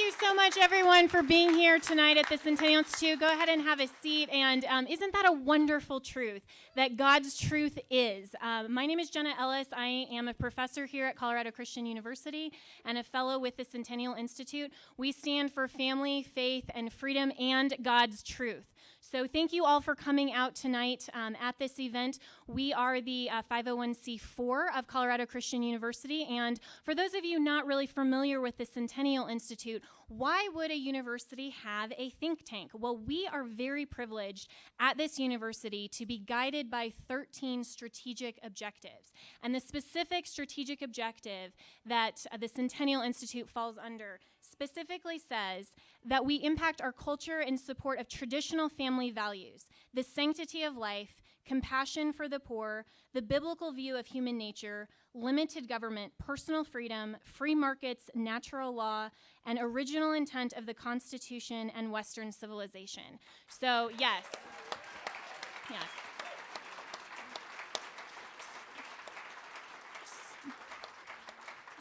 you so much, everyone, for being here tonight at the Centennial Institute. Go ahead and have a seat. And isn't that a wonderful truth, that God's truth is? My name is Jenna Ellis. I am a professor here at Colorado Christian University and a fellow with the Centennial Institute. We stand for family, faith, and freedom and God's truth. So thank you all for coming out tonight at this event. We are the 501c4 of Colorado Christian University, and for those of you not really familiar with the Centennial Institute, why would a university have a think tank? Well, we are very privileged at this university to be guided by 13 strategic objectives. And the specific strategic objective that the Centennial Institute falls under specifically says that we impact our culture in support of traditional family values, the sanctity of life, compassion for the poor, the biblical view of human nature, limited government, personal freedom, free markets, natural law, and original intent of the Constitution and Western civilization. So, yes.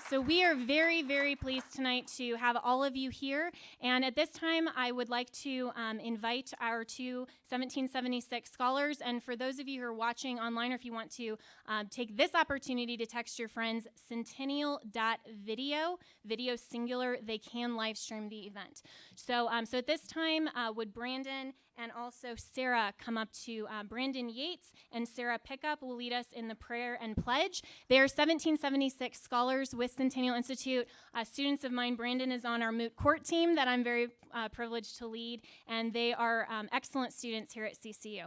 So we are very, very pleased tonight to have all of you here. And at this time, I would like to invite our two 1776 scholars. And for those of you who are watching online, or if you want to take this opportunity to text your friends, centennial.video, video singular, they can live stream the event. So at this time, would Brandon and also Sarah come up to Brandon Yates and Sarah Pickup will lead us in the prayer and pledge. They are 1776 scholars with Centennial Institute. Students of mine, Brandon is on our moot court team that I'm very privileged to lead, and they are excellent students here at CCU.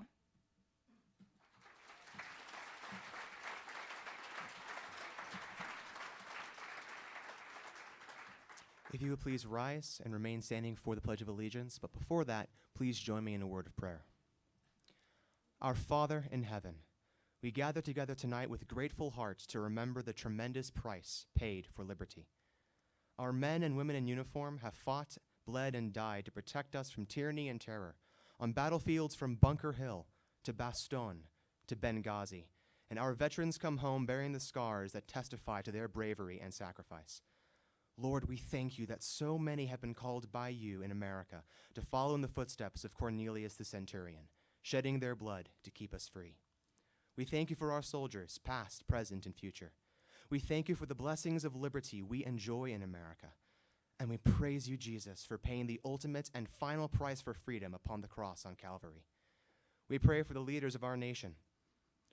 If you would please rise and remain standing for the Pledge of Allegiance, but before that, please join me in a word of prayer. Our Father in heaven, we gather together tonight with grateful hearts to remember the tremendous price paid for liberty. Our men and women in uniform have fought, bled, and died to protect us from tyranny and terror on battlefields from Bunker Hill to Bastogne to Benghazi, and our veterans come home bearing the scars that testify to their bravery and sacrifice. Lord, we thank you that so many have been called by you in America to follow in the footsteps of Cornelius the centurion, shedding their blood to keep us free. We thank you for our soldiers, past, present, and future. We thank you for the blessings of liberty we enjoy in America. And we praise you, Jesus, for paying the ultimate and final price for freedom upon the cross on Calvary. We pray for the leaders of our nation.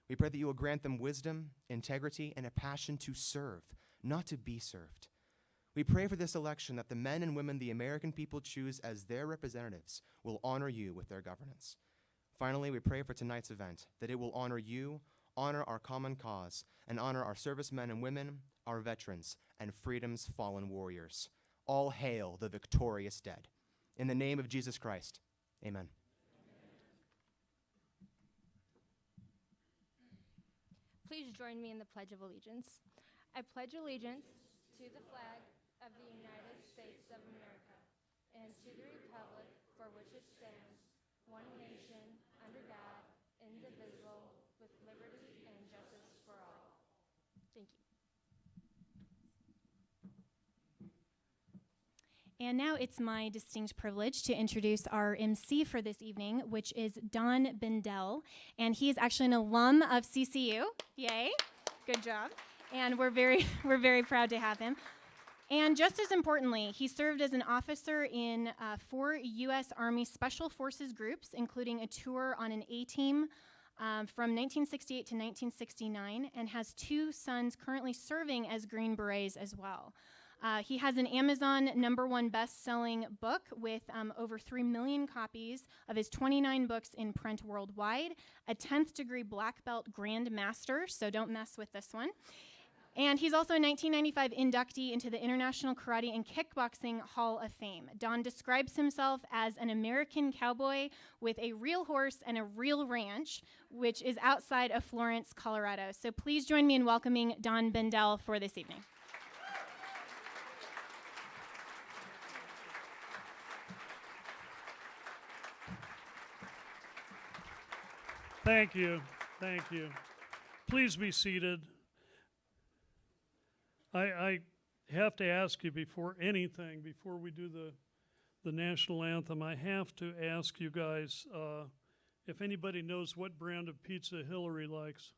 We pray that you will grant them wisdom, integrity, and a passion to serve, not to be served. We pray for this election that the men and women the American people choose as their representatives will honor you with their governance. Finally, we pray for tonight's event, that it will honor you, honor our common cause, and honor our servicemen and women, our veterans, and freedom's fallen warriors. All hail the victorious dead. In the name of Jesus Christ, amen. Please join me in the Pledge of Allegiance. I pledge allegiance to the flag of the United States of America and to the republic for which it stands, one nation, under God, indivisible, with liberty and justice for all. Thank you. And now it's my distinct privilege to introduce our MC for this evening, which is Don Bendel. And he is actually an alum of CCU. Yay. Good job. And we're very proud to have him. And just as importantly, he served as an officer in 4 U.S. Army Special Forces groups, including a tour on an A-team from 1968 to 1969, and has 2 sons currently serving as Green Berets as well. He has an Amazon #1 best-selling book with over 3 million copies of his 29 books in print worldwide, a 10th degree black belt Grand Master, so don't mess with this one. And he's also a 1995 inductee into the International Karate and Kickboxing Hall of Fame. Don describes himself as an American cowboy with a real horse and a real ranch, which is outside of Florence, Colorado. So please join me in welcoming Don Bendel for this evening. Thank you. Thank you. Please be seated. I have to ask you before we do the national anthem, I have to ask you guys if anybody knows what brand of pizza Hillary likes.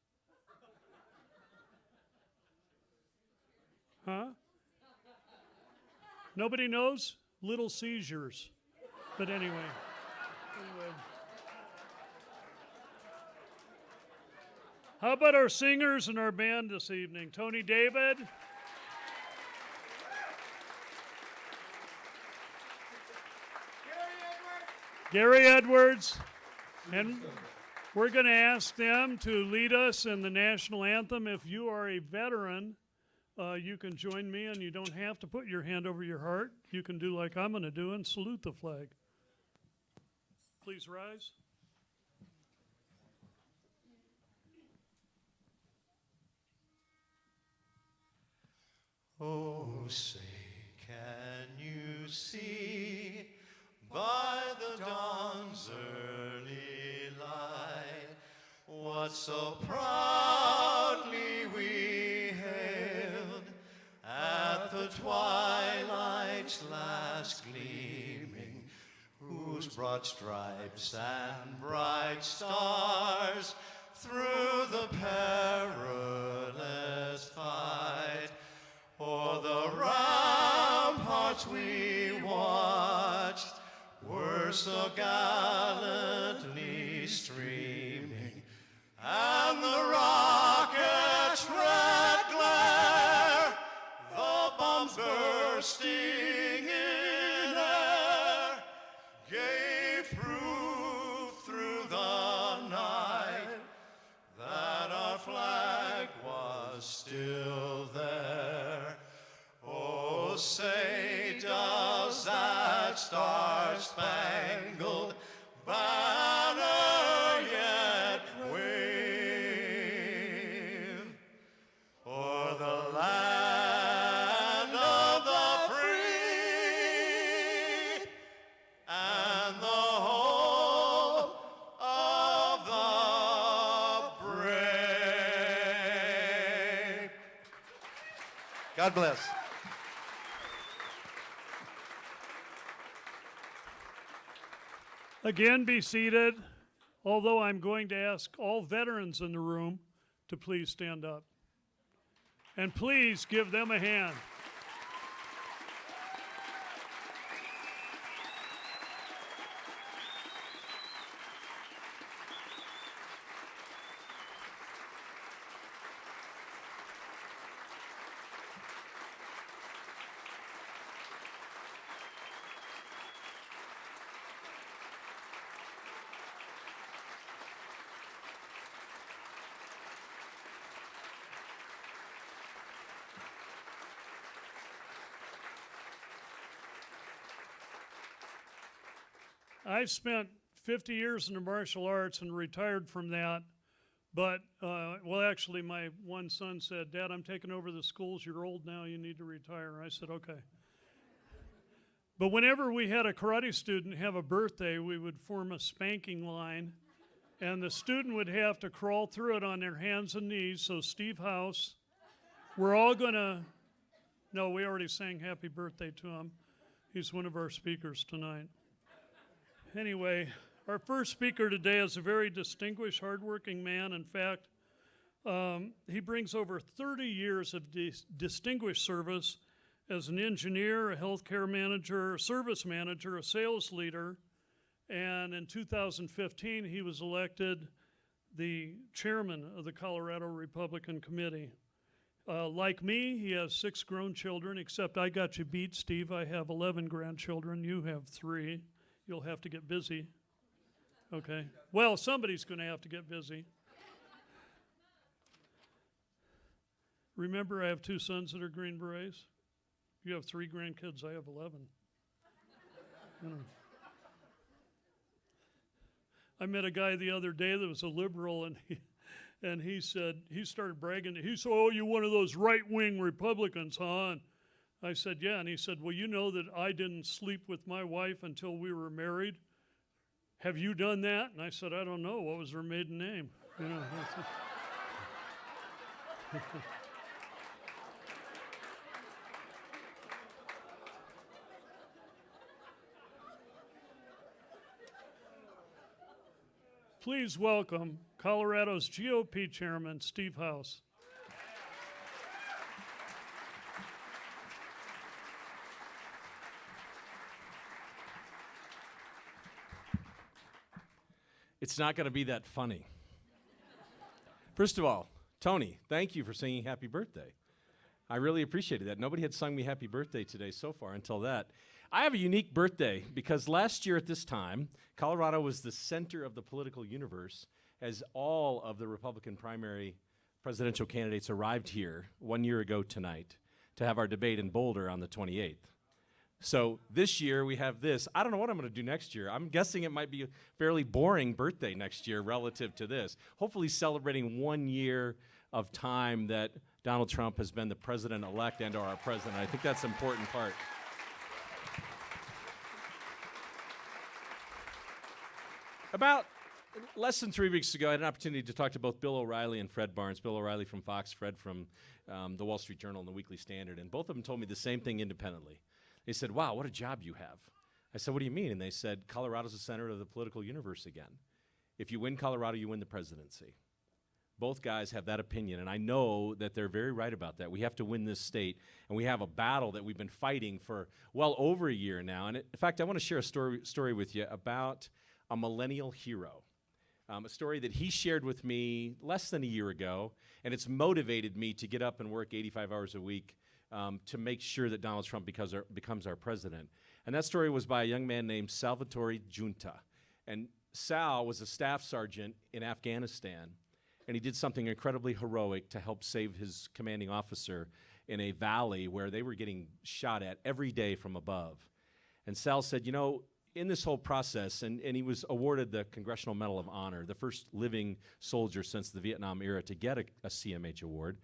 Huh? Nobody knows? Little Seizures. But anyway. How about our singers and our band this evening? Tony David. Gary Edwards. And we're going to ask them to lead us in the national anthem. If you are a veteran, you can join me, and you don't have to put your hand over your heart. You can do like I'm going to do and salute the flag. Please rise. Oh, say, can you see by the dawn's early light what so proudly we hailed at the twilight's last gleaming, whose broad stripes and bright stars through the perilous fight o'er the ramparts we watched were so gallantly streaming, and the rocket's red glare, the bombs bursting in air, gave proof through the night that our flag was still there. Oh, say, does that star-spangled banner yet wave o'er the land of the free and the home of the brave? God bless. Again, be seated, although I'm going to ask all veterans in the room to please stand up. And please give them a hand. I've spent 50 years in the martial arts and retired from that. But, well, actually, my one son said, "Dad, I'm taking over the schools. You're old now. You need to retire." I said, "Okay." But whenever we had a karate student have a birthday, we would form a spanking line, and the student would have to crawl through it on their hands and knees. So, Steve House, we're all going to, no, we already sang happy birthday to him. He's one of our speakers tonight. Anyway, our first speaker today is a very distinguished, hardworking man. In fact, he brings over 30 years of distinguished service as an engineer, a healthcare manager, a service manager, a sales leader. And in 2015, he was elected the chairman of the Colorado Republican Committee. Like me, he has 6 grown children, except I got you beat, Steve. I have 11 grandchildren. You have 3. You'll have to get busy. Okay. Well, somebody's going to have to get busy. Remember, I have 2 sons that are Green Berets. You have 3 grandkids. I have 11. You know. I met a guy the other day that was a liberal, and he said, he started bragging. He said, "Oh, you're one of those right-wing Republicans, huh?" And I said, "Yeah." And he said, "Well, you know that I didn't sleep with my wife until we were married. Have you done that?" And I said, "I don't know. What was her maiden name?" You know. Please welcome Colorado's GOP Chairman, Steve House. It's not going to be that funny. First of all, Tony, thank you for singing happy birthday. I really appreciated that. Nobody had sung me happy birthday today so far until that. I have a unique birthday because last year at this time, Colorado was the center of the political universe as all of the Republican primary presidential candidates arrived here 1 year ago tonight to have our debate in Boulder on the 28th. So this year we have this. I don't know what I'm going to do next year. I'm guessing it might be a fairly boring birthday next year relative to this. Hopefully celebrating 1 year of time that Donald Trump has been the president-elect and our president. I think that's an important part. About less than 3 weeks ago, I had an opportunity to talk to both Bill O'Reilly and Fred Barnes. Bill O'Reilly from Fox, Fred from the Wall Street Journal and the Weekly Standard. And both of them told me the same thing independently. They said, wow, what a job you have. I said, what do you mean? And they said, Colorado's the center of the political universe again. If you win Colorado, you win the presidency. Both guys have that opinion, and I know that they're very right about that. We have to win this state, and we have a battle that we've been fighting for well over a year now. And in fact, I want to share a story with you about a millennial hero, a story that he shared with me less than a year ago, and it's motivated me to get up and work 85 hours a week to make sure that Donald Trump becomes our president. And that story was by a young man named Salvatore Giunta. And Sal was a staff sergeant in Afghanistan, and he did something incredibly heroic to help save his commanding officer in a valley where they were getting shot at every day from above. And Sal said, you know, in this whole process, and he was awarded the Congressional Medal of Honor, the first living soldier since the Vietnam era to get a CMH award.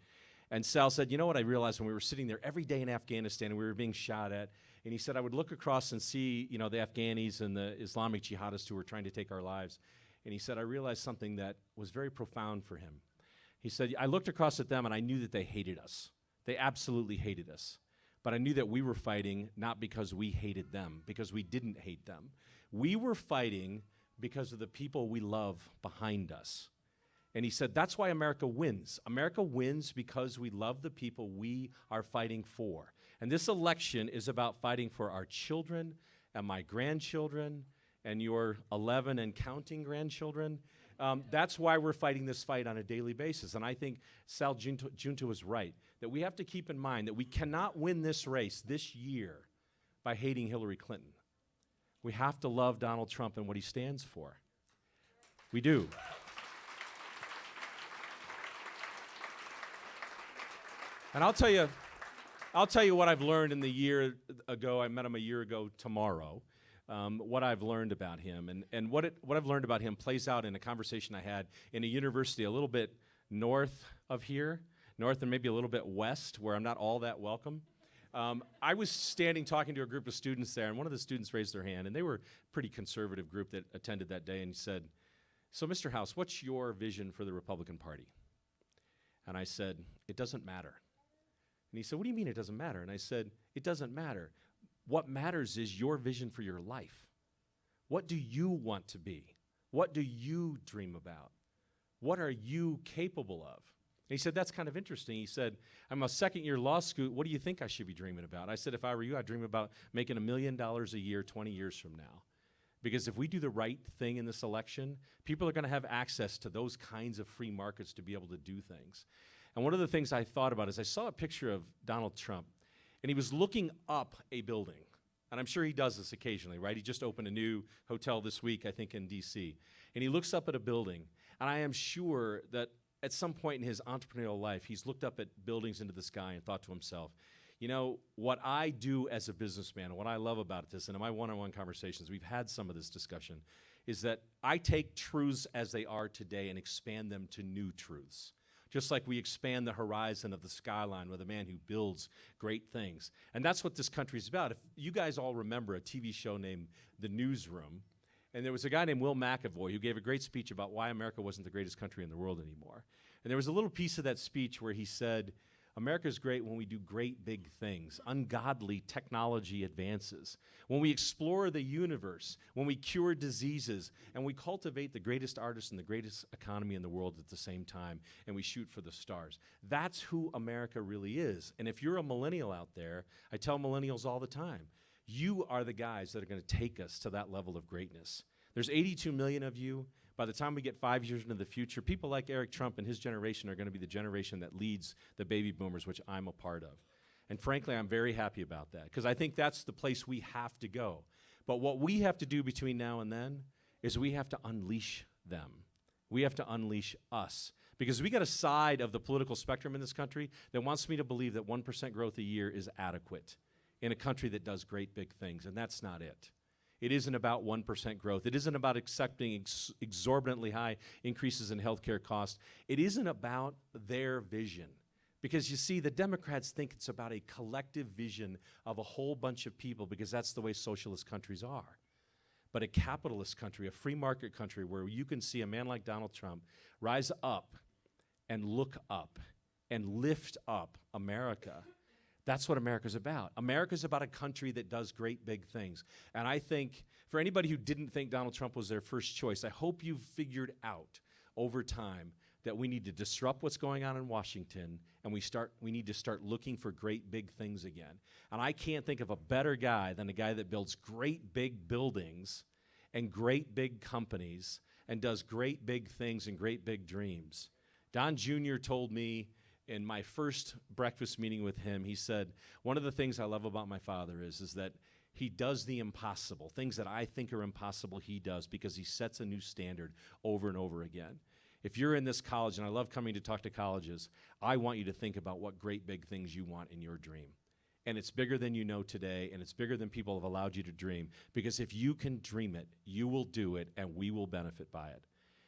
And Sal said, you know what I realized when we were sitting there every day in Afghanistan and we were being shot at, and he said I would look across and see, you know, the Afghanis and the Islamic jihadists who were trying to take our lives. And he said I realized something that was very profound for him. He said, I looked across at them and I knew that they hated us. They absolutely hated us. But I knew that we were fighting not because we hated them, because we didn't hate them. We were fighting because of the people we love behind us. And he said, that's why America wins. America wins because we love the people we are fighting for. And this election is about fighting for our children and my grandchildren and your 11 and counting grandchildren. That's why we're fighting this fight on a daily basis. And I think Sal Giunta was right, that we have to keep in mind that we cannot win this race this year by hating Hillary Clinton. We have to love Donald Trump and what he stands for. We do. And I'll tell you what I've learned in the year ago. I met him a year ago tomorrow. What I've learned about him. And what I've learned about him plays out in a conversation I had in a university a little bit north of here, north and maybe a little bit west, where I'm not all that welcome. I was standing talking to a group of students there, and one of the students raised their hand, and they were a pretty conservative group that attended that day, and he said, so Mr. House, what's your vision for the Republican Party? And I said, it doesn't matter. And he said, what do you mean it doesn't matter? And I said, it doesn't matter. What matters is your vision for your life. What do you want to be? What do you dream about? What are you capable of? And he said, that's kind of interesting. He said, I'm a second-year law school. What do you think I should be dreaming about? I said, if I were you, I'd dream about making $1 million a year 20 years from now. Because if we do the right thing in this election, people are going to have access to those kinds of free markets to be able to do things. And one of the things I thought about is I saw a picture of Donald Trump, and he was looking up a building. And I'm sure he does this occasionally, right? He just opened a new hotel this week, I think, in D.C. And he looks up at a building, and I am sure that at some point in his entrepreneurial life, he's looked up at buildings into the sky and thought to himself, you know, what I do as a businessman, and what I love about this, and in my one-on-one conversations, we've had some of this discussion, is that I take truths as they are today and expand them to new truths. Just like we expand the horizon of the skyline with a man who builds great things. And that's what this country's about. If you guys all remember a TV show named The Newsroom, and there was a guy named Will McAvoy who gave a great speech about why America wasn't the greatest country in the world anymore. And there was a little piece of that speech where he said, America is great when we do great big things, ungodly technology advances, when we explore the universe, when we cure diseases, and we cultivate the greatest artists and the greatest economy in the world at the same time, and we shoot for the stars. That's who America really is. And if you're a millennial out there, I tell millennials all the time, you are the guys that are going to take us to that level of greatness. There's 82 million of you. By the time we get 5 years into the future, people like Eric Trump and his generation are going to be the generation that leads the baby boomers, which I'm a part of. And frankly, I'm very happy about that, because I think that's the place we have to go. But what we have to do between now and then is we have to unleash them. We have to unleash us. Because we got a side of the political spectrum in this country that wants me to believe that 1% growth a year is adequate in a country that does great big things, and that's not it. It isn't about 1% growth. It isn't about accepting exorbitantly high increases in healthcare costs. It isn't about their vision. Because you see, the Democrats think it's about a collective vision of a whole bunch of people, because that's the way socialist countries are. But a capitalist country, a free market country, where you can see a man like Donald Trump rise up and look up and lift up America. That's what America's about. America's about a country that does great big things. And I think for anybody who didn't think Donald Trump was their first choice, I hope you've figured out over time that we need to disrupt what's going on in Washington, and we need to start looking for great big things again. And I can't think of a better guy than a guy that builds great big buildings and great big companies and does great big things and great big dreams. Don Jr. told me in my first breakfast meeting with him, he said, one of the things I love about my father is that he does the impossible. Things that I think are impossible, he does, because he sets a new standard over and over again. If you're in this college, and I love coming to talk to colleges, I want you to think about what great big things you want in your dream. And it's bigger than you know today, and it's bigger than people have allowed you to dream, because if you can dream it, you will do it, and we will benefit by it.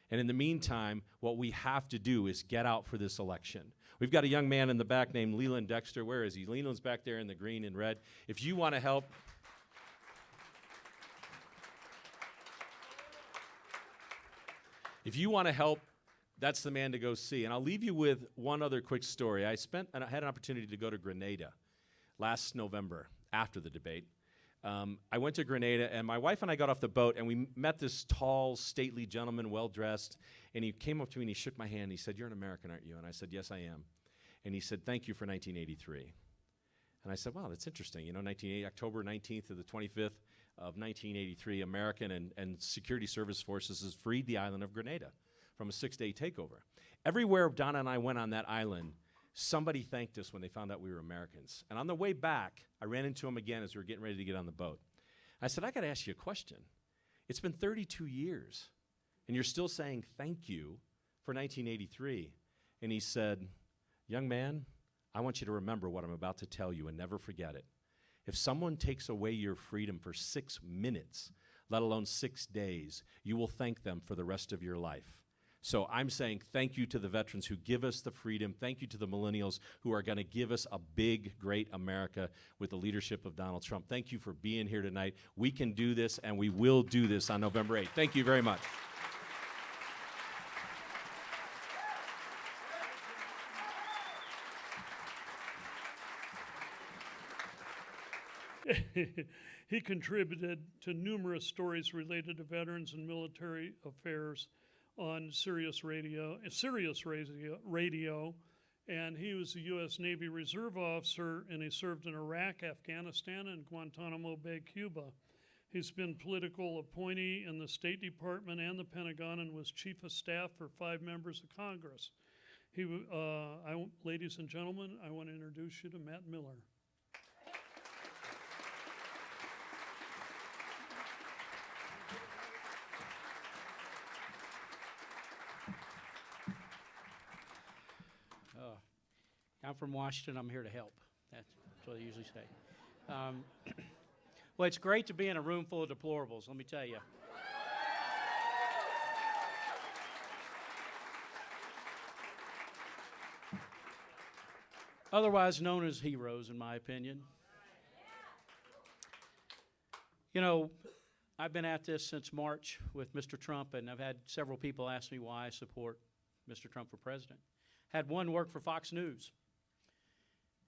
And in the meantime, what we have to do is get out for this election. We've got a young man in the back named Leland Dexter. Where is he? Leland's back there in the green and red. If you want to help, that's the man to go see. And I'll leave you with one other quick story. I had an opportunity to go to Grenada last November after the debate. I went to Grenada, and my wife and I got off the boat, and we met this tall, stately gentleman, well-dressed, and he came up to me and he shook my hand, and he said, "You're an American, aren't you?" And I said, "Yes, I am." And he said, "Thank you for 1983. And I said, "Wow, that's interesting. You know, October 19th to the 25th of 1983, American and security service forces has freed the island of Grenada from a 6-day takeover. Everywhere Donna and I went on that island, somebody thanked us when they found out we were Americans. And on the way back, I ran into him again as we were getting ready to get on the boat. I said, "I got to ask you a question. It's been 32 years, and you're still saying thank you for 1983. And he said, "Young man, I want you to remember what I'm about to tell you and never forget it. If someone takes away your freedom for 6 minutes, let alone 6 days, you will thank them for the rest of your life." So I'm saying thank you to the veterans who give us the freedom. Thank you to the millennials who are going to give us a big, great America with the leadership of Donald Trump. Thank you for being here tonight. We can do this, and we will do this on November 8th. Thank you very much. He contributed to numerous stories related to veterans and military affairs on Sirius Radio, and he was a U.S. Navy Reserve officer, and he served in Iraq, Afghanistan, and Guantanamo Bay, Cuba. He's been political appointee in the State Department and the Pentagon, and was chief of staff for 5 members of Congress. Ladies and gentlemen, I want to introduce you to Matt Miller. I'm from Washington. I'm here to help. That's what I usually say. Well, it's great to be in a room full of deplorables, let me tell you. Otherwise known as heroes, in my opinion. You know, I've been at this since March with Mr. Trump, and I've had several people ask me why I support Mr. Trump for president. Had one work for Fox News.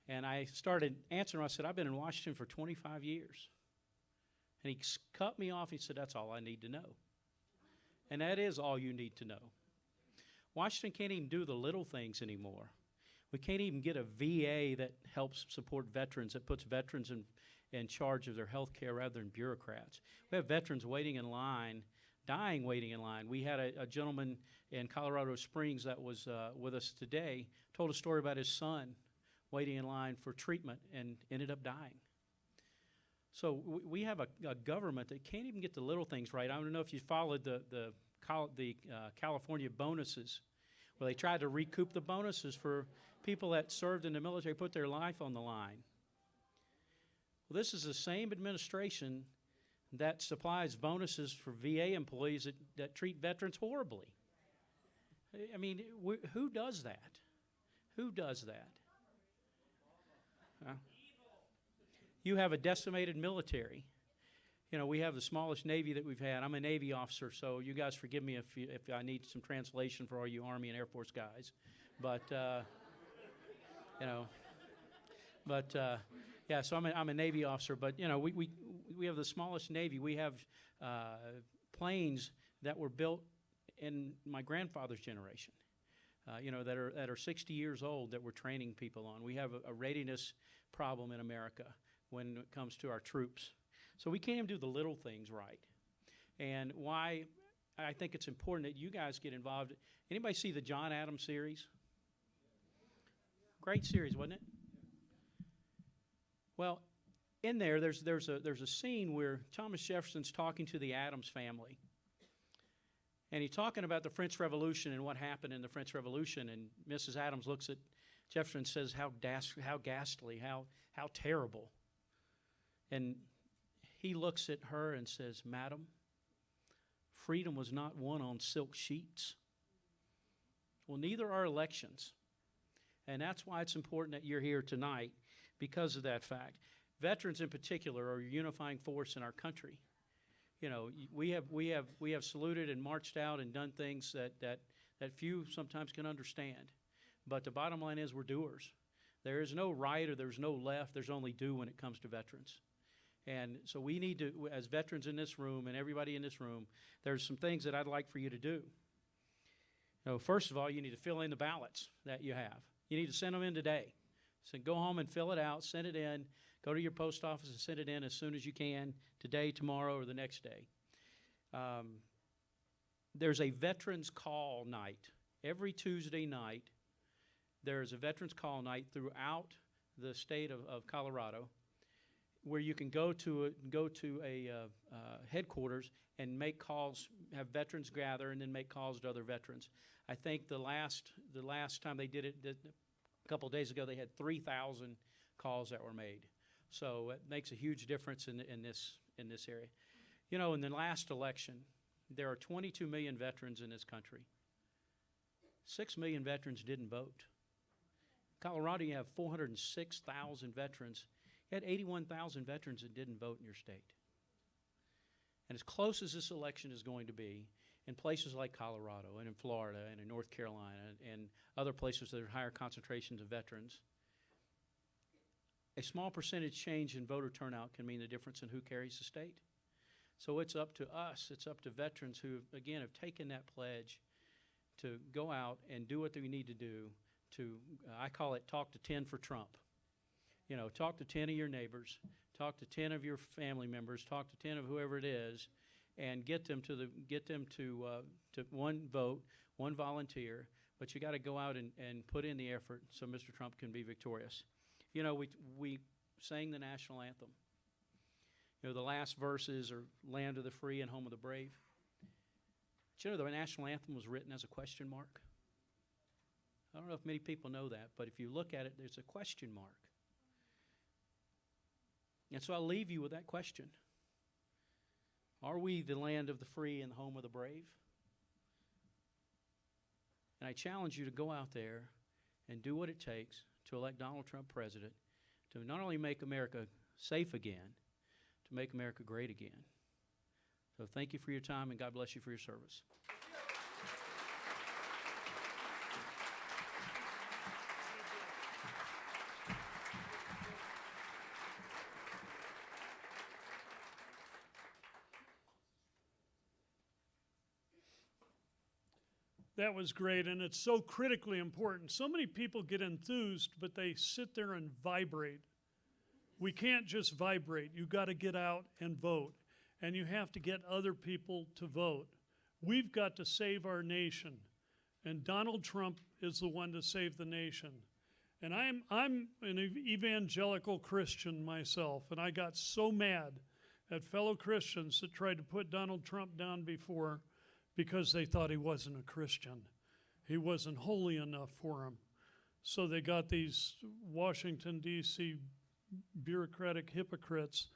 And I started answering him. I said, I've been in Washington for 25 years. And he cut me off. He said, that's all I need to know. And that is all you need to know. Washington can't even do the little things anymore. We can't even get a VA that helps support veterans, that puts veterans in charge of their health care rather than bureaucrats. We have veterans waiting in line, dying waiting in line. We had a gentleman in Colorado Springs that was with us today, told a story about his son waiting in line for treatment and ended up dying. So we have a government that can't even get the little things right. I don't know if you followed the California bonuses, where they tried to recoup the bonuses for people that served in the military, put their life on the line. Well, this is the same administration that supplies bonuses for VA employees that treat veterans horribly. I mean, who does that? Who does that? You have a decimated military. You know, we have the smallest Navy that we've had. I'm a Navy officer, so you guys forgive me if I need some translation for all you Army and Air Force guys. But, you know, but, yeah, so I'm a Navy officer. But, you know, we have the smallest Navy. We have planes that were built in my grandfather's generation, you know, that are 60 years old that we're training people on. We have a readiness problem in America when it comes to our troops. So we can't even do the little things right. And why I think it's important that you guys get involved. Anybody see the John Adams series? Great series, wasn't it? Well, in there, there's a scene where Thomas Jefferson's talking to the Adams family. And he's talking about the French Revolution and what happened in the French Revolution. And Mrs. Adams looks at Jefferson and says, how ghastly, how terrible. And he looks at her and says, Madam, freedom was not won on silk sheets. Well, neither are elections. And that's why it's important that you're here tonight, because of that fact. Veterans in particular are a unifying force in our country. You know, we have saluted and marched out and done things that few sometimes can understand. But the bottom line is we're doers. There is no right or there's no left. There's only do when it comes to veterans. And so we need to, as veterans in this room and everybody in this room, there's some things that I'd like for you to do. You know, first of all, you need to fill in the ballots that you have. You need to send them in today. So go home and fill it out, send it in, go to your post office and send it in as soon as you can, today, tomorrow, or the next day. There's a veterans call night. Every Tuesday night, there's a veterans call night throughout the state of Colorado, where you can go to a headquarters and make calls, have veterans gather, and then make calls to other veterans. I think the last time they did it, a couple of days ago, they had 3,000 calls that were made. So it makes a huge difference in this area. You know, in the last election, there are 22 million veterans in this country. 6 million veterans didn't vote. Colorado, you have 406,000 veterans. You had 81,000 veterans that didn't vote in your state. And as close as this election is going to be, in places like Colorado and in Florida and in North Carolina and other places that are higher concentrations of veterans, a small percentage change in voter turnout can mean the difference in who carries the state. So it's up to us, it's up to veterans who, again, have taken that pledge to go out and do what we need to do to, I call it talk to 10 for Trump. You know, talk to 10 of your neighbors, talk to 10 of your family members, talk to 10 of whoever it is, and get them to one vote, one volunteer. But you got to go out and put in the effort so Mr. Trump can be victorious. You know, we sang the national anthem. You know, the last verses are "Land of the free and home of the brave." But you know, the national anthem was written as a question mark. I don't know if many people know that, but if you look at it, there's a question mark. And so I'll leave you with that question. Are we the land of the free and the home of the brave? And I challenge you to go out there and do what it takes to elect Donald Trump president, to not only make America safe again, to make America great again. So thank you for your time, and God bless you for your service. That was great, and it's so critically important. So many people get enthused, but they sit there and vibrate. We can't just vibrate. You got to get out and vote, and you have to get other people to vote. We've got to save our nation, and Donald Trump is the one to save the nation. And I'm an evangelical Christian myself, and I got so mad at fellow Christians that tried to put Donald Trump down before because they thought he wasn't a Christian. He wasn't holy enough for them. So they got these Washington, D.C. bureaucratic hypocrites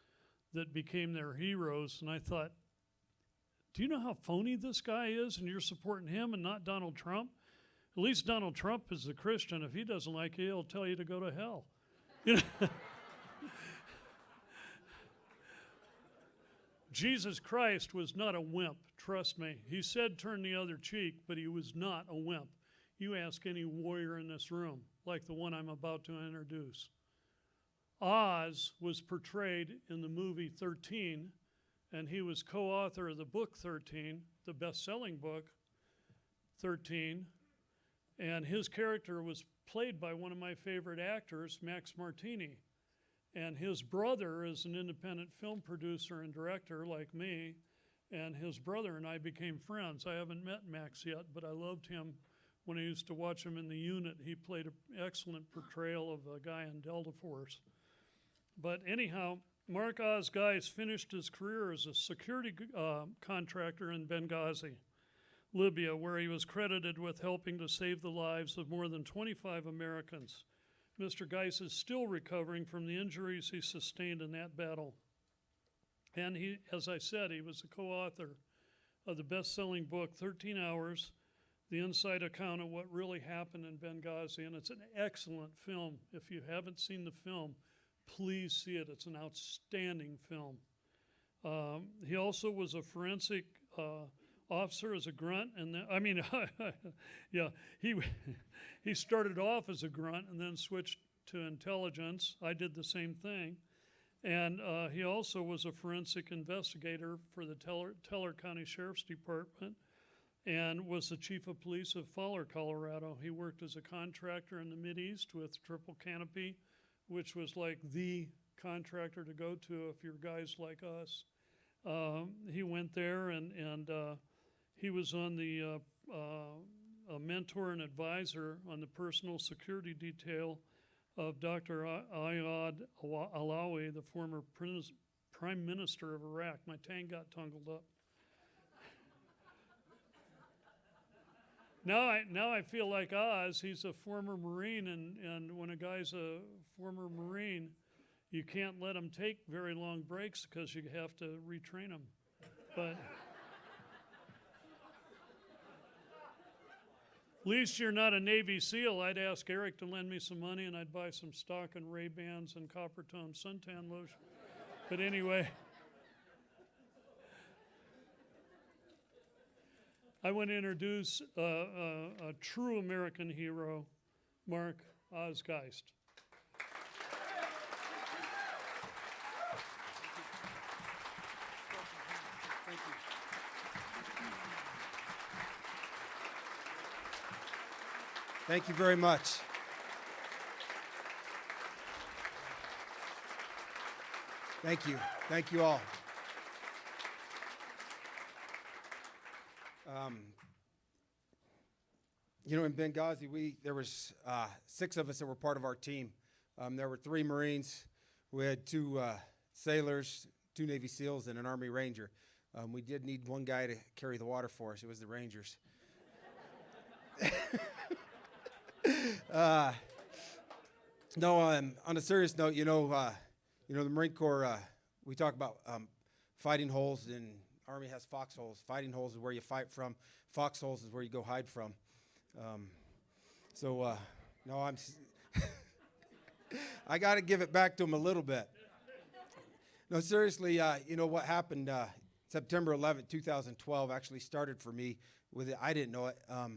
that became their heroes. And I thought, do you know how phony this guy is, and you're supporting him and not Donald Trump? At least Donald Trump is a Christian. If he doesn't like you, he'll tell you to go to hell. You know? Jesus Christ was not a wimp, trust me. He said turn the other cheek, but he was not a wimp. You ask any warrior in this room, like the one I'm about to introduce. Oz was portrayed in the movie 13, and he was co-author of the book 13, the best-selling book 13, and his character was played by one of my favorite actors, Max Martini. And his brother is an independent film producer and director like me, and his brother and I became friends. I haven't met Max yet, but I loved him when I used to watch him in the unit. He played an excellent portrayal of a guy in Delta Force. But anyhow, Mark Oz Geist finished his career as a security contractor in Benghazi, Libya, where he was credited with helping to save the lives of more than 25 Americans. Mr. Geist is still recovering from the injuries he sustained in that battle. And he, as I said, he was a co-author of the best-selling book, 13 Hours, the inside account of what really happened in Benghazi. And it's an excellent film. If you haven't seen the film, please see it. It's an outstanding film. He also was a forensic officer as a grunt, and then, yeah, he started off as a grunt and then switched to intelligence. I did the same thing. And he also was a forensic investigator for the Teller County Sheriff's Department and was the chief of police of Fowler, Colorado. He worked as a contractor in the Mideast with Triple Canopy, which was like the contractor to go to if you're guys like us. He went there and he was on the a mentor and advisor on the personal security detail of Dr. Ayad Alawi, the former prime minister of Iraq. My tongue got tangled up. Now I feel like Oz. He's a former Marine, and when a guy's a former Marine, you can't let him take very long breaks because you have to retrain him. But at least you're not a Navy SEAL. I'd ask Eric to lend me some money, and I'd buy some stock in Ray-Bans and copper tone suntan lotion. But anyway, I want to introduce a true American hero, Mark Oz Geist. Thank you. Thank you very much. Thank you. Thank you all. You know, in Benghazi, there was 6 of us that were part of our team. There were 3 Marines. We had 2 sailors, 2 Navy SEALs, and an Army Ranger. We did need one guy to carry the water for us. It was the Rangers. No, on a serious note, you know, the Marine Corps, we talk about fighting holes, and Army has foxholes. Fighting holes is where you fight from. Foxholes is where you go hide from. No, I got to give it back to him a little bit. No, seriously, you know what happened September 11th, 2012 actually started for me with it. I didn't know it a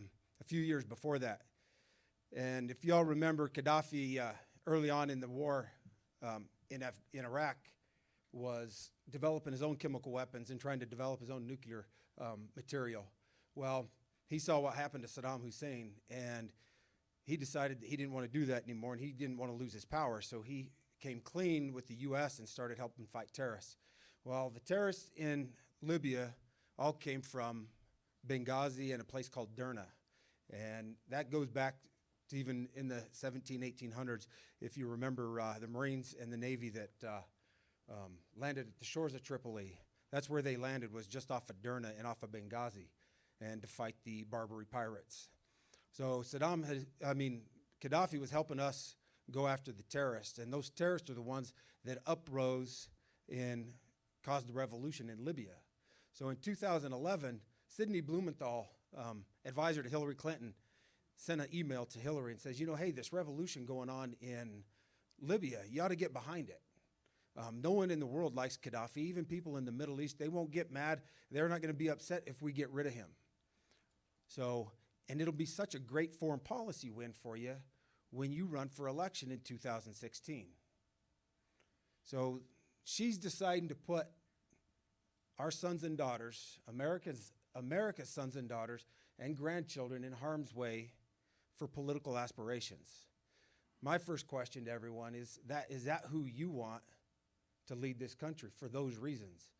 few years before that. And if y'all remember, Gaddafi early on in the war in Iraq was developing his own chemical weapons and trying to develop his own nuclear material. Well, he saw what happened to Saddam Hussein, and he decided that he didn't want to do that anymore, and he didn't want to lose his power, so he came clean with the U.S. and started helping fight terrorists. Well, the terrorists in Libya all came from Benghazi and a place called Derna, and that goes back to even in the 1800s. If you remember the Marines and the Navy that landed at the shores of Tripoli, that's where they landed, was just off of Derna and off of Benghazi, and to fight the Barbary pirates. So Gaddafi was helping us go after the terrorists, and those terrorists are the ones that uprose and caused the revolution in Libya. So in 2011, Sidney Blumenthal, advisor to Hillary Clinton, sent an email to Hillary and says, hey, this revolution going on in Libya, you ought to get behind it. No one in the world likes Gaddafi, even people in the Middle East. They won't get mad. They're not going to be upset if we get rid of him. So, and it'll be such a great foreign policy win for you when you run for election in 2016. So she's deciding to put our sons and daughters, America's sons and daughters and grandchildren in harm's way for political aspirations. My first question to everyone is that who you want to lead this country for those reasons?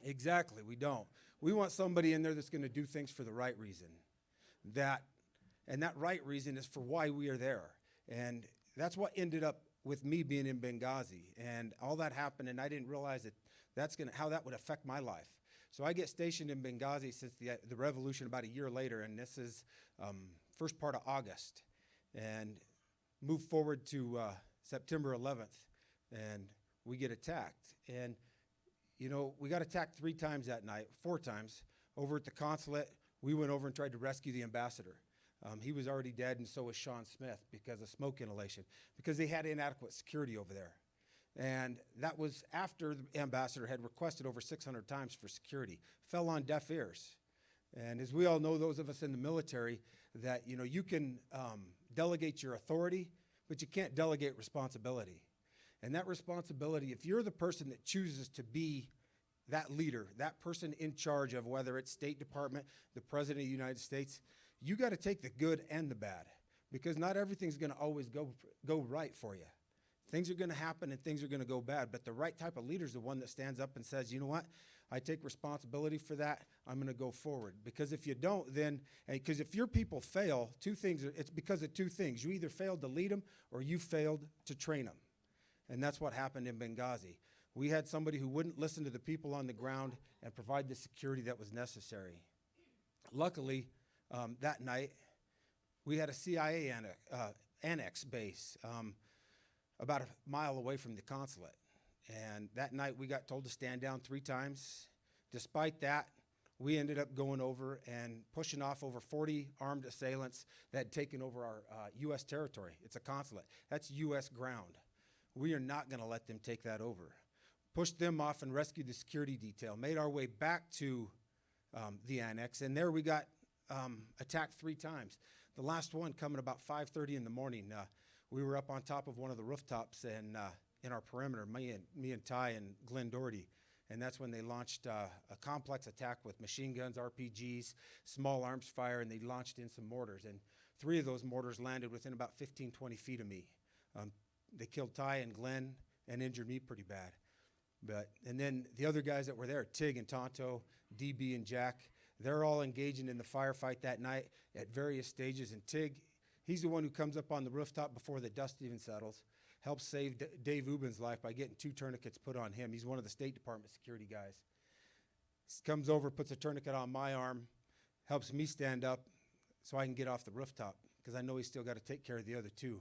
Exactly, we don't. We want somebody in there that's going to do things for the right reason. And that right reason is for why we are there. And that's what ended up with me being in Benghazi. And all that happened, and I didn't realize that how that would affect my life. So I get stationed in Benghazi since the revolution about a year later, and this is first part of August. And move forward to September 11th, and we get attacked. And, we got attacked 3 times that night, 4 times. Over at the consulate, we went over and tried to rescue the ambassador. He was already dead, and so was Sean Smith because of smoke inhalation, because they had inadequate security over there. And that was after the ambassador had requested over 600 times for security. Fell on deaf ears. And as we all know, those of us in the military, that you can delegate your authority, but you can't delegate responsibility. And that responsibility, if you're the person that chooses to be that leader, that person in charge of whether it's State Department, the President of the United States, you got to take the good and the bad, because not everything's going to always go right for you. Things are going to happen and things are going to go bad, but the right type of leader is the one that stands up and says, you know what, I take responsibility for that, I'm going to go forward. Because if you don't, because if your people fail, it's because of 2 things. You either failed to lead them or you failed to train them. And that's what happened in Benghazi. We had somebody who wouldn't listen to the people on the ground and provide the security that was necessary. Luckily, that night, we had a CIA annex base about a mile away from the consulate. And that night, we got told to stand down 3 times. Despite that, we ended up going over and pushing off over 40 armed assailants that had taken over our U.S. territory. It's a consulate. That's U.S. ground. We are not going to let them take that over. Pushed them off and rescued the security detail. Made our way back to the annex, and there we got attacked 3 times. The last one coming about 5:30 in the morning. We were up on top of one of the rooftops and in our perimeter, me and Ty and Glenn Doherty, and that's when they launched a complex attack with machine guns, RPGs, small arms fire, and they launched in some mortars. And 3 of those mortars landed within about 15, 20 feet of me. They killed Ty and Glenn and injured me pretty bad. And then the other guys that were there, Tig and Tonto, DB and Jack, they're all engaging in the firefight that night at various stages. And Tig, he's the one who comes up on the rooftop before the dust even settles, helps save Dave Ubin's life by getting 2 tourniquets put on him. He's one of the State Department security guys. Comes over, puts a tourniquet on my arm, helps me stand up so I can get off the rooftop, because I know he's still got to take care of the other 2.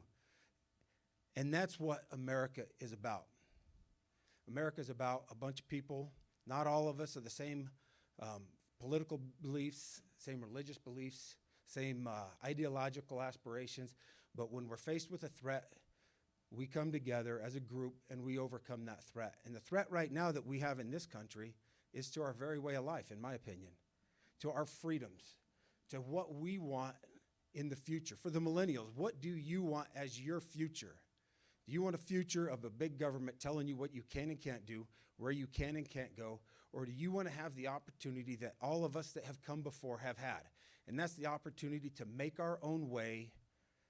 And that's what America is about. America is about a bunch of people. Not all of us are the same political beliefs, same religious beliefs, same ideological aspirations. But when we're faced with a threat, we come together as a group and we overcome that threat. And the threat right now that we have in this country is to our very way of life, in my opinion, to our freedoms, to what we want in the future. For the millennials, what do you want as your future? Do you want a future of a big government telling you what you can and can't do, where you can and can't go? Or do you want to have the opportunity that all of us that have come before have had? And that's the opportunity to make our own way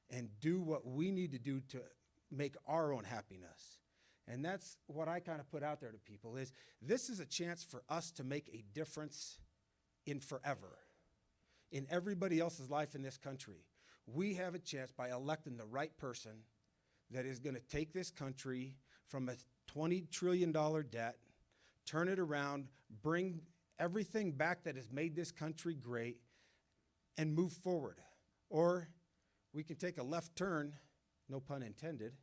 and do what we need to do to make our own happiness. And that's what I kind of put out there to people is this is a chance for us to make a difference in forever, in everybody else's life in this country. We have a chance by electing the right person that is going to take this country from a $20 trillion debt, turn it around, bring everything back that has made this country great, and move forward. Or we can take a left turn, no pun intended,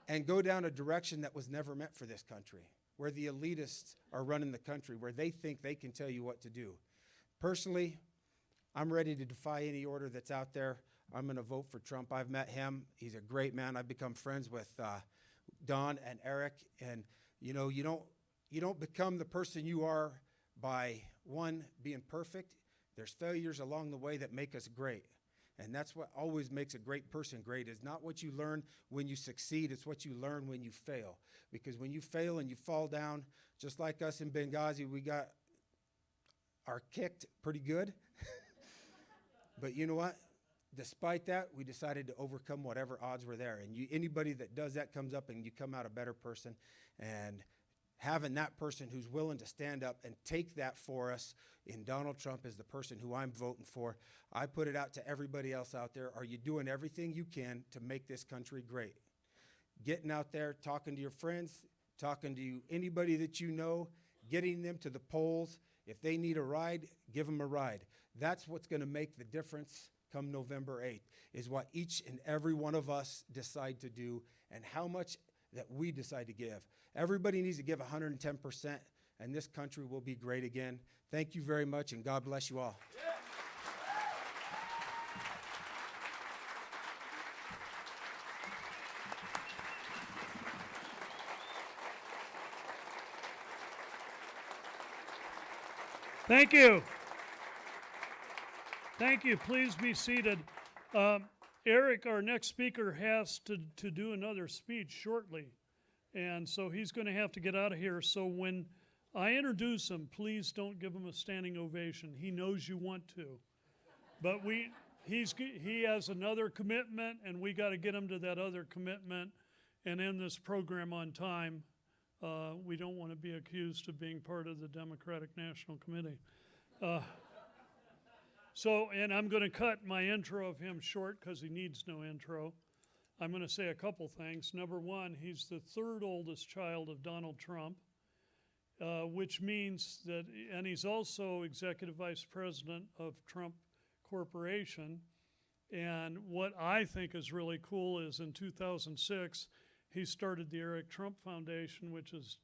and go down a direction that was never meant for this country, where the elitists are running the country, where they think they can tell you what to do. Personally, I'm ready to defy any order that's out there. I'm going to vote for Trump. I've met him. He's a great man. I've become friends with Don and Eric. And, you know, you don't become the person you are by, one, being perfect. There's failures along the way that make us great. And that's what always makes a great person great, is not what you learn when you succeed, it's what you learn when you fail. Because when you fail and you fall down, just like us in Benghazi, we got our kicked pretty good. But you know what? Despite that, we decided to overcome whatever odds were there. And anybody that does that comes up and you come out a better person. And having that person who's willing to stand up and take that for us in Donald Trump is the person who I'm voting for. I put it out to everybody else out there. Are you doing everything you can to make this country great? Getting out there, talking to your friends, talking to anybody that you know, getting them to the polls. If they need a ride, give them a ride. That's what's going to make the difference come November 8th, is what each and every one of us decide to do and how much that we decide to give. Everybody needs to give 110%, and this country will be great again. Thank you very much, and God bless you all. Thank you. Thank you. Please be seated. Eric, our next speaker, has to do another speech shortly. And so he's going to have to get out of here. So when I introduce him, please don't give him a standing ovation. He knows you want to. But he has another commitment, and we got to get him to that other commitment and end this program on time. We don't want to be accused of being part of the Democratic National Committee. And I'm going to cut my intro of him short because he needs no intro. I'm going to say a couple things. Number one, he's the third oldest child of Donald Trump, which means that, and he's also executive vice president of Trump Corporation. And what I think is really cool is in 2006, he started the Eric Trump Foundation, which has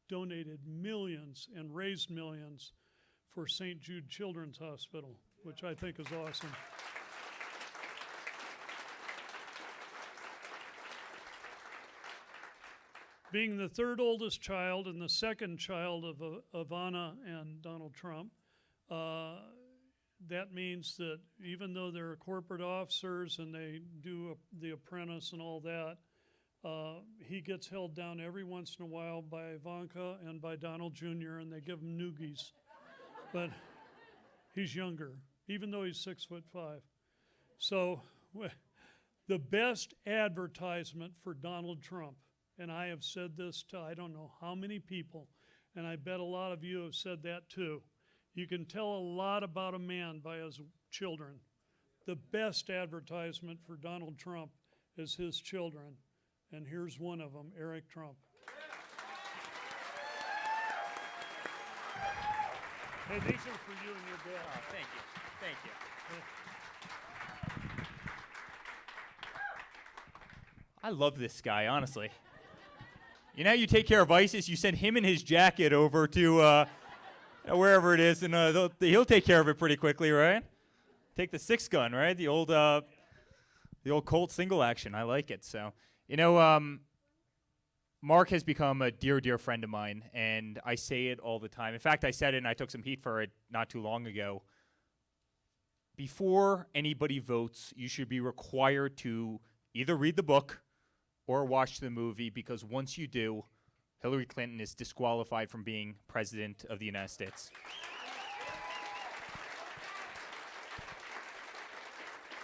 donated millions and raised millions for St. Jude Children's Hospital, which I think is awesome. Being the third oldest child and the second child of Ivana and Donald Trump, that means that even though they're corporate officers and they do the apprentice and all that, he gets held down every once in a while by Ivanka and by Donald Jr., and they give him noogies. But he's younger, even though he's 6'5". So the best advertisement for Donald Trump, and I have said this to I don't know how many people, and I bet a lot of you have said that too. You can tell a lot about a man by his children. The best advertisement for Donald Trump is his children. And here's one of them, Eric Trump. Hey, these are for you and your dad. Oh, thank you. Thank you. I love this guy, honestly. You know how you take care of ISIS? You send him and his jacket over to wherever it is, and he'll take care of it pretty quickly, right? Take the 6-gun, right? The old Colt single action. I like it. So, you know, Mark has become a dear, dear friend of mine, and I say it all the time. In fact, I said it, and I took some heat for it not too long ago. Before anybody votes, you should be required to either read the book or watch the movie, because once you do, Hillary Clinton is disqualified from being president of the United States.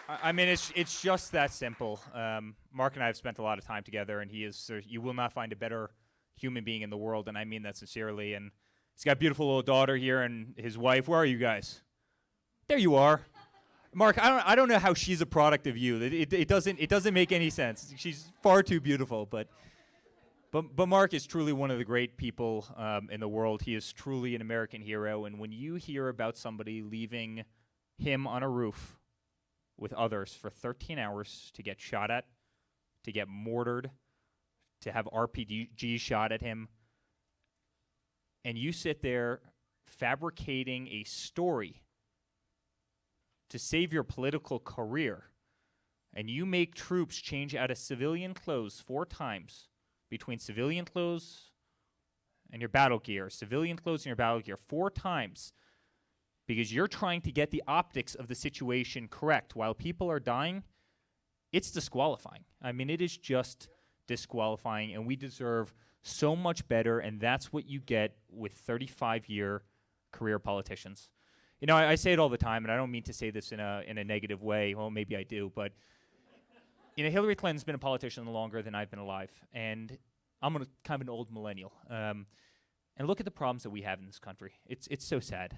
I mean, it's just that simple. Mark and I have spent a lot of time together, and you will not find a better human being in the world, and I mean that sincerely. And he's got a beautiful little daughter here and his wife. Where are you guys? There you are. Mark, I don't know how she's a product of you. It doesn't make any sense. She's far too beautiful, but Mark is truly one of the great people in the world. He is truly an American hero, and when you hear about somebody leaving him on a roof with others for 13 hours to get shot at, to get mortared, to have RPG shot at him, and you sit there fabricating a story to save your political career, and you make troops change out of civilian clothes 4 times between civilian clothes and your battle gear, civilian clothes and your battle gear 4 times, because you're trying to get the optics of the situation correct while people are dying, it's disqualifying. I mean, it is just disqualifying, and we deserve so much better, and that's what you get with 35-year career politicians. You know, I say it all the time, and I don't mean to say this in a negative way. Well, maybe I do, but you know, Hillary Clinton's been a politician longer than I've been alive, and I'm kind of an old millennial. And look at the problems that we have in this country. It's so sad.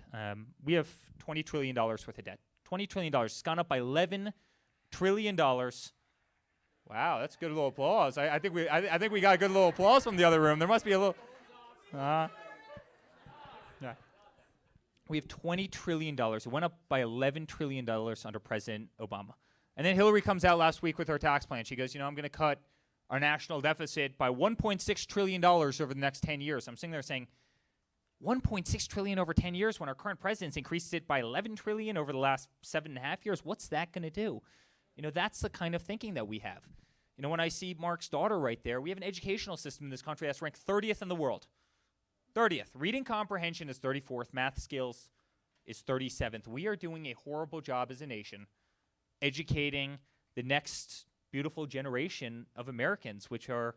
We have $20 trillion worth of debt. $20 trillion. It's gone up by $11 trillion. Wow, that's a good little applause. I think we got a good little applause from the other room. There must be a little. Yeah. We have $20 trillion. It went up by $11 trillion under President Obama. And then Hillary comes out last week with her tax plan. She goes, you know, I'm going to cut our national deficit by $1.6 trillion over the next 10 years. I'm sitting there saying, $1.6 trillion over 10 years when our current president's increased it by $11 trillion over the last 7.5 years. What's that going to do? You know, that's the kind of thinking that we have. You know, when I see Mark's daughter right there, we have an educational system in this country that's ranked 30th in the world. 30th. Reading comprehension is 34th. Math skills is 37th. We are doing a horrible job as a nation educating the next beautiful generation of Americans, which are,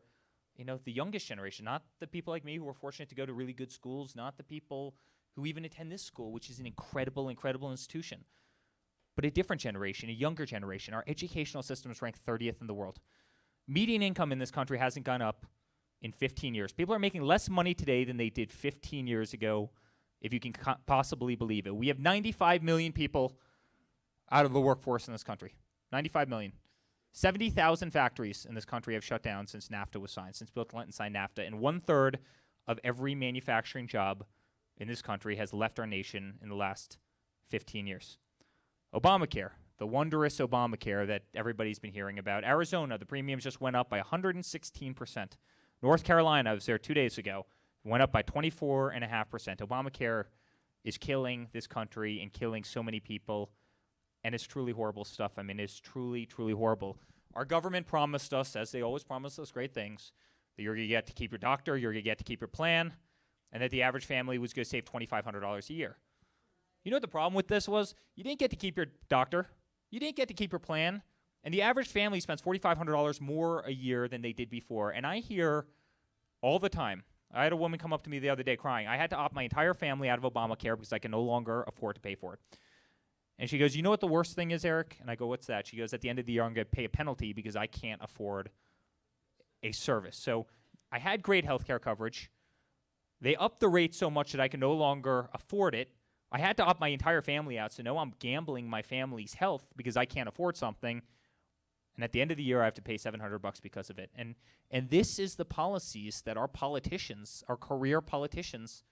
you know, the youngest generation, not the people like me who are fortunate to go to really good schools, not the people who even attend this school, which is an incredible, incredible institution, but a different generation, a younger generation. Our educational system is ranked 30th in the world. Median income in this country hasn't gone up in 15 years. People are making less money today than they did 15 years ago, if you can possibly believe it. We have 95 million people out of the workforce in this country. 95 million. 70,000 factories in this country have shut down since NAFTA was signed, since Bill Clinton signed NAFTA, and 1/3 of every manufacturing job in this country has left our nation in the last 15 years. Obamacare, the wondrous Obamacare that everybody's been hearing about. Arizona, the premiums just went up by 116%. North Carolina, I was there 2 days ago, went up by 24.5%. Obamacare is killing this country and killing so many people, and it's truly horrible stuff. I mean, it's truly, truly horrible. Our government promised us, as they always promise us, great things, that you're going to get to keep your doctor, you're going to get to keep your plan, and that the average family was going to save $2,500 a year. You know what the problem with this was? You didn't get to keep your doctor, you didn't get to keep your plan, and the average family spends $4,500 more a year than they did before. And I hear all the time, I had a woman come up to me the other day crying, I had to opt my entire family out of Obamacare because I can no longer afford to pay for it. And she goes, you know what the worst thing is, Eric? And I go, what's that? She goes, at the end of the year, I'm going to pay a penalty because I can't afford a service. So I had great health care coverage. They upped the rate so much that I can no longer afford it. I had to opt my entire family out, so now I'm gambling my family's health because I can't afford something. And at the end of the year, I have to pay $700 because of it. And this is the policies that our politicians, our career politicians,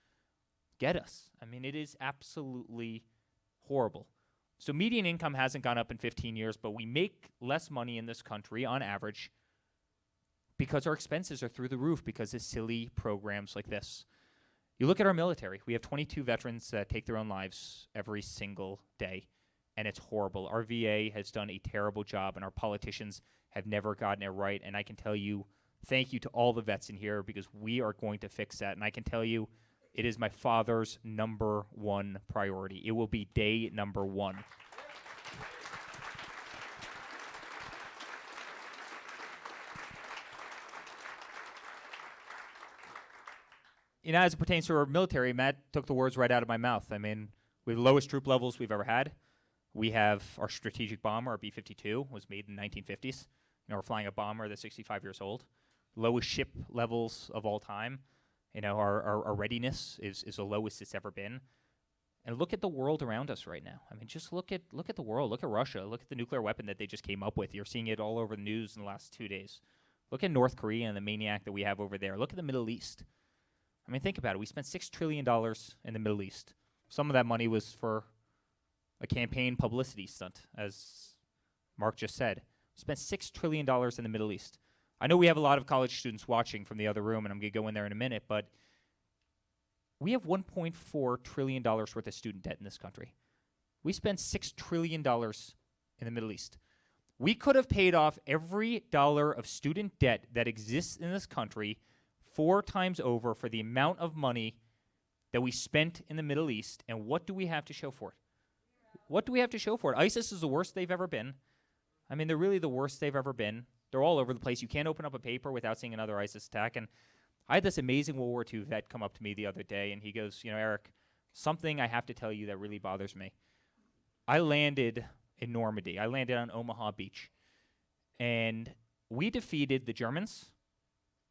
get us. I mean, it is absolutely horrible. So median income hasn't gone up in 15 years, but we make less money in this country on average because our expenses are through the roof because of silly programs like this. You look at our military. We have 22 veterans that take their own lives every single day, and it's horrible. Our VA has done a terrible job, and our politicians have never gotten it right. And I can tell you, thank you to all the vets in here because we are going to fix that. And I can tell you, it is my father's #1 priority. It will be day number 1. as it pertains to our military, Matt took the words right out of my mouth. I mean, we have the lowest troop levels we've ever had. We have our strategic bomber, our B-52, was made in the 1950s. We're flying a bomber that's 65 years old. Lowest ship levels of all time. Our readiness is the lowest it's ever been. And look at the world around us right now. I mean, just look at the world. Look at Russia. Look at the nuclear weapon that they just came up with. You're seeing it all over the news in the last 2 days. Look at North Korea and the maniac that we have over there. Look at the Middle East. I mean, think about it. We spent $6 trillion in the Middle East. Some of that money was for a campaign publicity stunt, as Mark just said. We spent $6 trillion in the Middle East. I know we have a lot of college students watching from the other room, and I'm going to go in there in a minute, but we have $1.4 trillion worth of student debt in this country. We spent $6 trillion in the Middle East. We could have paid off every dollar of student debt that exists in this country 4 times over for the amount of money that we spent in the Middle East, and what do we have to show for it? What do we have to show for it? ISIS is the worst they've ever been. I mean, they're really the worst they've ever been. They're all over the place. You can't open up a paper without seeing another ISIS attack. And I had this amazing World War II vet come up to me the other day, and he goes, Eric, something I have to tell you that really bothers me. I landed in Normandy. I landed on Omaha Beach. And we defeated the Germans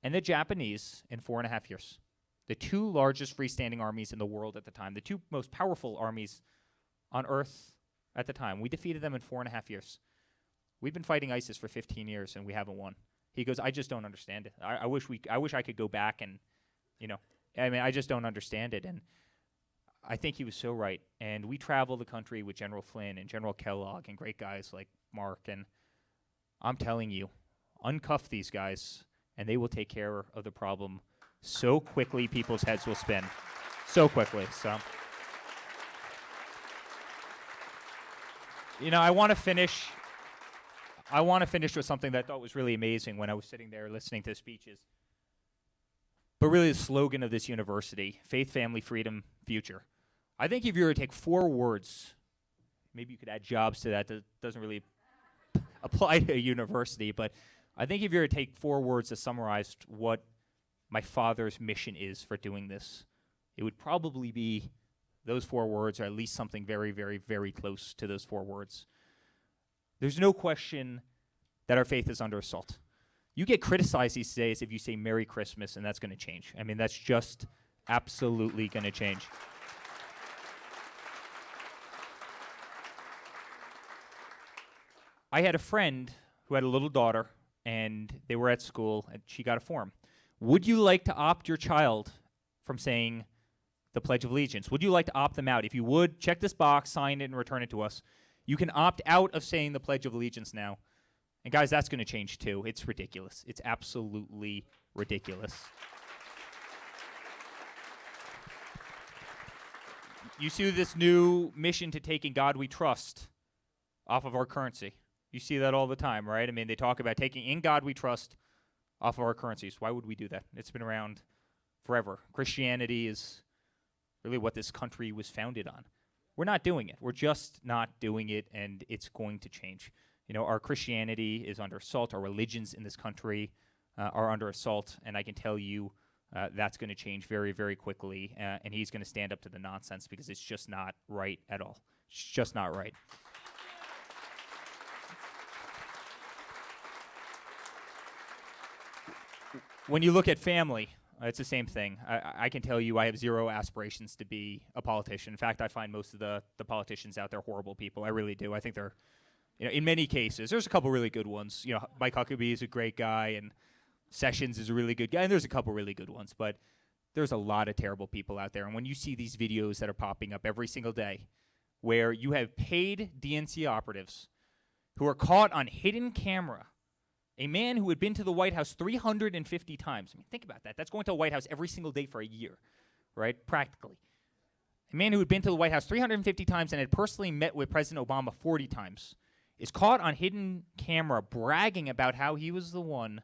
and the Japanese in 4.5 years. The 2 largest freestanding armies in the world at the time, the 2 most powerful armies on Earth at the time. We defeated them in 4.5 years. We've been fighting ISIS for 15 years, and we haven't won. He goes, I just don't understand it. I wish I could go back and, I just don't understand it. And I think he was so right. And we travel the country with General Flynn and General Kellogg and great guys like Mark. And I'm telling you, uncuff these guys, and they will take care of the problem so quickly people's heads will spin. So quickly. So, I want to finish with something that I thought was really amazing when I was sitting there listening to the speeches. But really the slogan of this university, faith, family, freedom, future. I think if you were to take 4 words, maybe you could add jobs to that. That doesn't really apply to a university, but I think if you were to take 4 words to summarize what my father's mission is for doing this, it would probably be those 4 words, or at least something very, very, very close to those 4 words. There's no question that our faith is under assault. You get criticized these days if you say Merry Christmas, and that's going to change. I mean, that's just absolutely going to change. I had a friend who had a little daughter, and they were at school, and she got a form. Would you like to opt your child from saying the Pledge of Allegiance? Would you like to opt them out? If you would, check this box, sign it, and return it to us. You can opt out of saying the Pledge of Allegiance now. And guys, that's going to change too. It's ridiculous. It's absolutely ridiculous. You see this new mission to take In God We Trust off of our currency. You see that all the time, right? I mean, they talk about taking In God We Trust off of our currencies. Why would we do that? It's been around forever. Christianity is really what this country was founded on. We're not doing it. We're just not doing it, and it's going to change. Our Christianity is under assault. Our religions in this country are under assault, and I can tell you that's going to change very, very quickly, and he's going to stand up to the nonsense because it's just not right at all. It's just not right. When you look at family, it's the same thing. I can tell you I have zero aspirations to be a politician. In fact, I find most of the politicians out there horrible people. I really do. I think they're, in many cases, there's a couple really good ones. Mike Huckabee is a great guy, and Sessions is a really good guy, and there's a couple really good ones. But there's a lot of terrible people out there. And when you see these videos that are popping up every single day where you have paid DNC operatives who are caught on hidden camera, a man who had been to the White House 350 times. I mean, think about that. That's going to the White House every single day for a year, right? Practically. A man who had been to the White House 350 times and had personally met with President Obama 40 times is caught on hidden camera bragging about how he was the one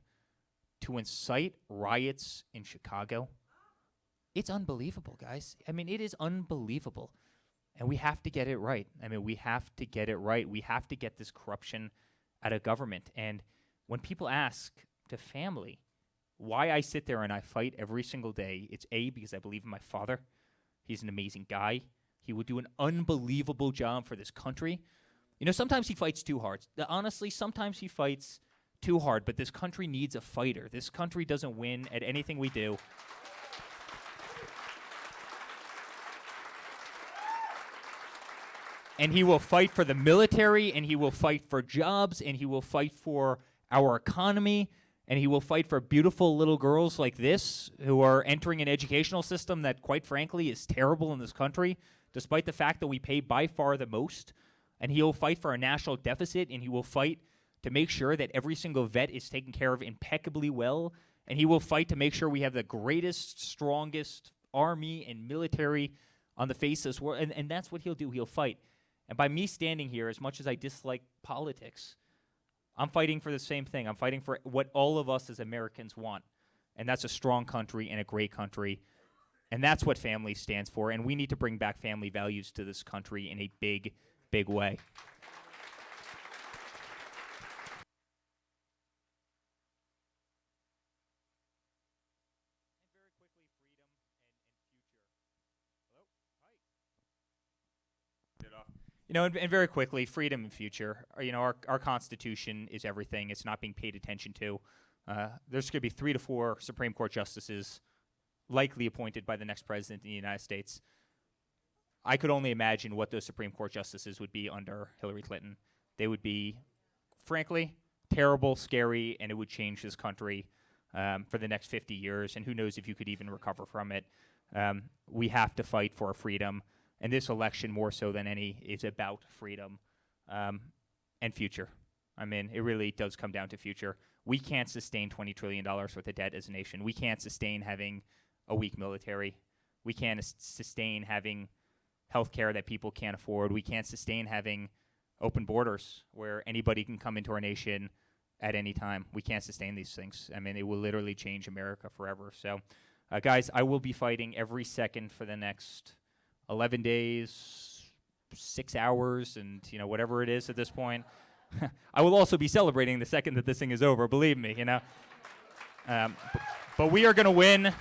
to incite riots in Chicago. It's unbelievable, guys. I mean, it is unbelievable. And we have to get it right. I mean, we have to get it right. We have to get this corruption out of government. And when people ask to family, why I sit there and I fight every single day, it's A, because I believe in my father. He's an amazing guy. He will do an unbelievable job for this country. You know, sometimes he fights too hard. Honestly, sometimes he fights too hard, but this country needs a fighter. This country doesn't win at anything we do. And he will fight for the military, and he will fight for jobs, and he will fight for our economy, and he will fight for beautiful little girls like this who are entering an educational system that, quite frankly, is terrible in this country, despite the fact that we pay by far the most. And he will fight for a national deficit, and he will fight to make sure that every single vet is taken care of impeccably well, and he will fight to make sure we have the greatest, strongest army and military on the face of this world, and that's what he'll do. He'll fight. And by me standing here, as much as I dislike politics, I'm fighting for the same thing. I'm fighting for what all of us as Americans want, and that's a strong country and a great country, and that's what family stands for, and we need to bring back family values to this country in a big, big way. You know, and very quickly, freedom and future. You know, our Constitution is everything. It's not being paid attention to. There's going to be 3 to 4 Supreme Court justices likely appointed by the next president in the United States. I could only imagine what those Supreme Court justices would be under Hillary Clinton. They would be, frankly, terrible, scary, and it would change this country for the next 50 years, and who knows if you could even recover from it. We have to fight for our freedom. And this election, more so than any, is about freedom and future. I mean, it really does come down to future. We can't sustain $20 trillion worth of debt as a nation. We can't sustain having a weak military. We can't sustain having health care that people can't afford. We can't sustain having open borders where anybody can come into our nation at any time. We can't sustain these things. I mean, it will literally change America forever. So, guys, I will be fighting every second for the next 11 days, 6 hours, and, you know, whatever it is at this point. I will also be celebrating the second that this thing is over, believe me, you know. But we are going to win,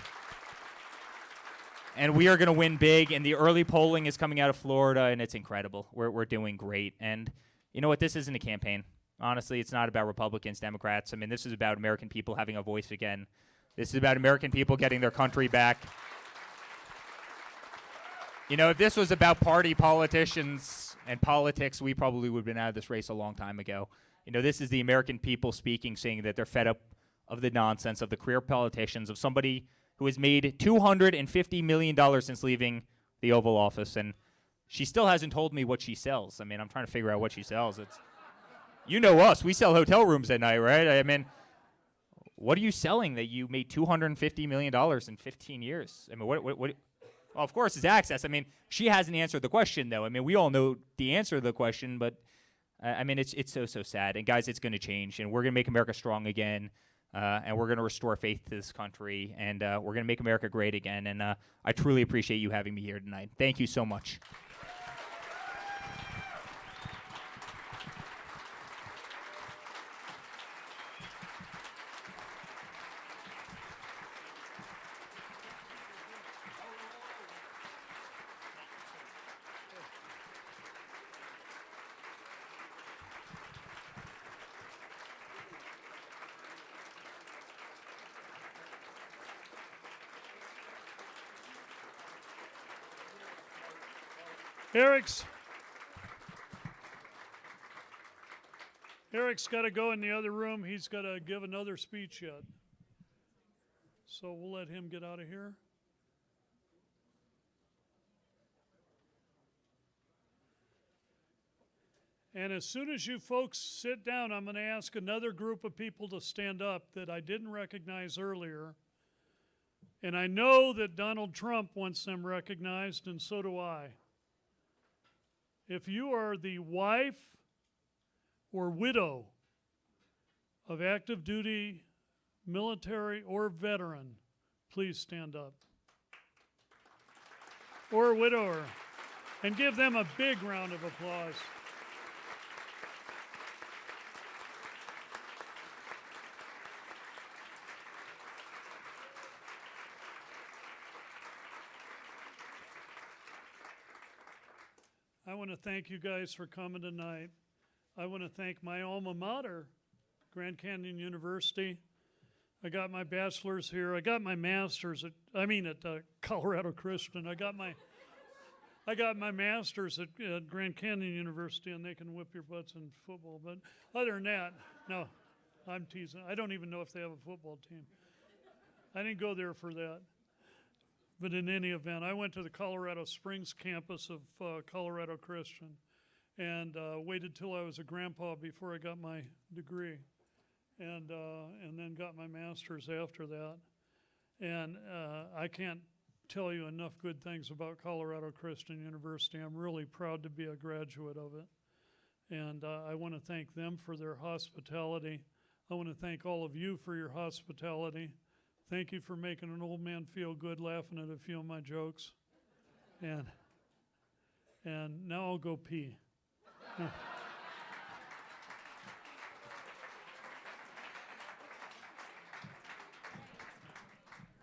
and we are going to win big, and the early polling is coming out of Florida, and it's incredible. We're doing great. And you know what? This isn't a campaign. Honestly, it's not about Republicans, Democrats. I mean, this is about American people having a voice again. This is about American people getting their country back. You know, if this was about party politicians and politics, we probably would have been out of this race a long time ago. You know, this is the American people speaking, saying that they're fed up of the nonsense of the career politicians, of somebody who has made $250 million since leaving the Oval Office. And she still hasn't told me what she sells. I mean, I'm trying to figure out what she sells. You know us. We sell hotel rooms at night, right? I mean, what are you selling that you made $250 million in 15 years? I mean, what well, of course, it's access. I mean, she hasn't answered the question, though. I mean, we all know the answer to the question, but, I mean, it's so sad. And, guys, it's going to change, and we're going to make America strong again, and we're going to restore faith to this country, and we're going to make America great again. And I truly appreciate you having me here tonight. Thank you so much. Eric's got to go in the other room. He's got to give another speech yet. So we'll let him get out of here. And as soon as you folks sit down, I'm going to ask another group of people to stand up that I didn't recognize earlier. And I know that Donald Trump wants them recognized, and so do I. If you are the wife or widow of active duty, military, or veteran, please stand up. Or widower. And give them a big round of applause. I want to thank you guys for coming tonight. I want to thank my alma mater, Grand Canyon University. I got my bachelor's here. I got my master's at Colorado Christian. I got my master's at Grand Canyon University, and they can whip your butts in football. But other than that, no, I'm teasing. I don't even know if they have a football team. I didn't go there for that. But in any event, I went to the Colorado Springs campus of Colorado Christian and waited till I was a grandpa before I got my degree, and then got my master's after that. And I can't tell you enough good things about Colorado Christian University. I'm really proud to be a graduate of it. And I want to thank them for their hospitality. I want to thank all of you for your hospitality. Thank you for making an old man feel good laughing at a few of my jokes. And now I'll go pee.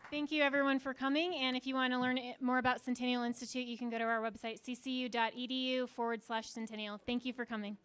Thank you, everyone, for coming. And if you want to learn more about Centennial Institute, you can go to our website, ccu.edu/Centennial. Thank you for coming.